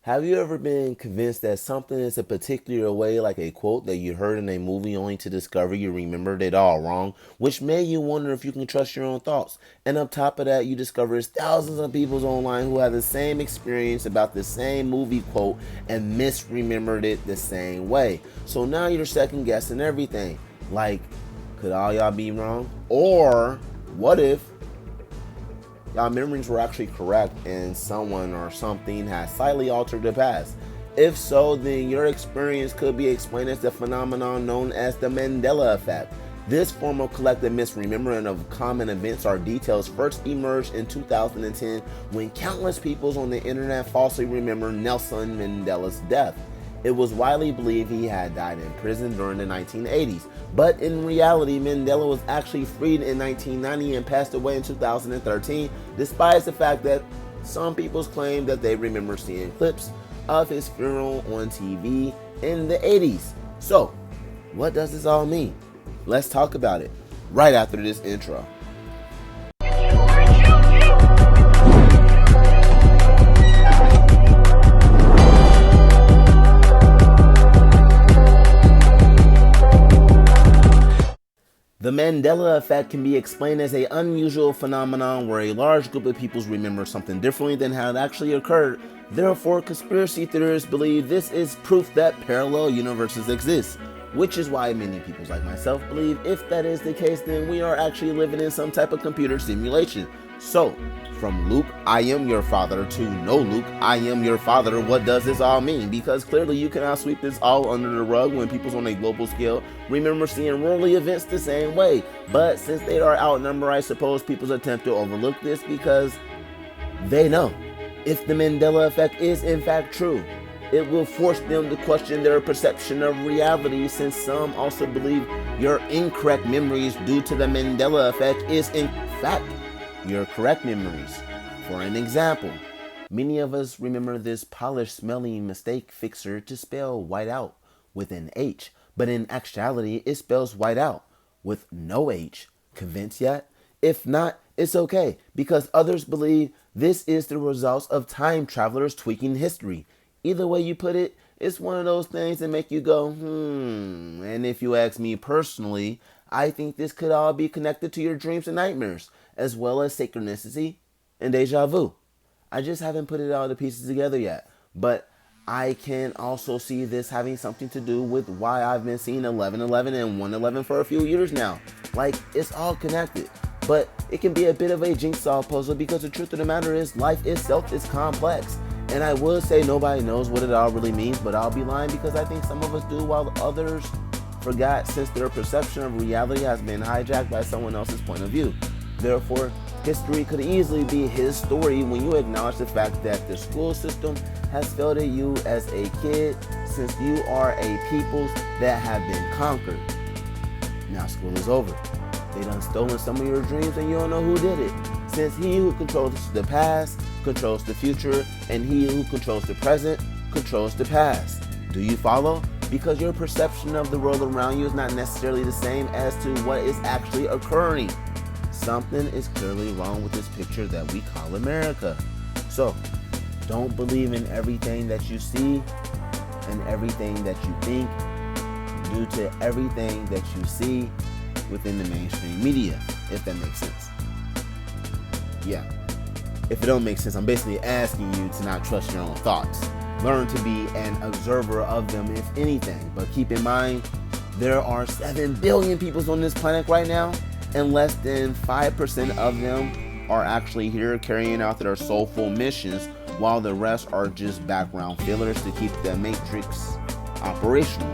Have you ever been convinced that something is a particular way, like a quote that you heard in a movie, only to discover you remembered it all wrong, which made you wonder if you can trust your own thoughts? And on top of that, you discover there's thousands of people online who have the same experience about the same movie quote and misremembered it the same way. So now you're second guessing everything. Like, could all y'all be wrong? Or what if y'all memories were actually correct and someone or something has slightly altered the past? If so, then your experience could be explained as the phenomenon known as the Mandela Effect. This form of collective misremembering of common events or details first emerged in 2010 when countless people on the internet falsely remember Nelson Mandela's death. It was widely believed he had died in prison during the 1980s, but in reality, Mandela was actually freed in 1990 and passed away in 2013, despite the fact that some people claim that they remember seeing clips of his funeral on TV in the 80s. So, what does this all mean? Let's talk about it right after this intro. The Mandela Effect can be explained as an unusual phenomenon where a large group of people remember something differently than how it actually occurred. Therefore, conspiracy theorists believe this is proof that parallel universes exist, which is why many people like myself believe if that is the case, then we are actually living in some type of computer simulation. So, from Luke, I am your father, to no Luke, I am your father, what does this all mean? Because clearly you cannot sweep this all under the rug when people on a global scale remember seeing worldly events the same way. But since they are outnumbered, I suppose people attempt to overlook this because they know if the Mandela Effect is in fact true, it will force them to question their perception of reality, since some also believe your incorrect memories due to the Mandela Effect is in fact your correct memories. For an example, many of us remember this polished smelling mistake fixer to spell white out with an H, but in actuality it spells white out with no H. Convinced yet? If not, it's okay, because others believe this is the results of time travelers tweaking history. Either way you put it, it's one of those things that make you go, And if you ask me personally, I think this could all be connected to your dreams and nightmares, as well as synchronicity and deja vu. I just haven't put it all the pieces together yet. But I can also see this having something to do with why I've been seeing 1111 and 111 for a few years now. Like, it's all connected. But it can be a bit of a jigsaw puzzle, because the truth of the matter is life itself is complex. And I would say nobody knows what it all really means, but I'll be lying, because I think some of us do while others forgot, since their perception of reality has been hijacked by someone else's point of view. Therefore, history could easily be his story when you acknowledge the fact that the school system has failed at you as a kid, since you are a people that have been conquered. Now school is over. They done stolen some of your dreams and you don't know who did it. Since he who controls the past controls the future, and he who controls the present controls the past. Do you follow? Because your perception of the world around you is not necessarily the same as to what is actually occurring. Something is clearly wrong with this picture that we call America. So, don't believe in everything that you see and everything that you think due to everything that you see within the mainstream media, if that makes sense. Yeah. If it don't make sense, I'm basically asking you to not trust your own thoughts. Learn to be an observer of them, if anything. But keep in mind, there are 7 billion people on this planet right now, and less than 5% of them are actually here carrying out their soulful missions, while the rest are just background fillers to keep the matrix operational.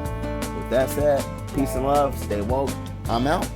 With that said, peace and love, stay woke. I'm out.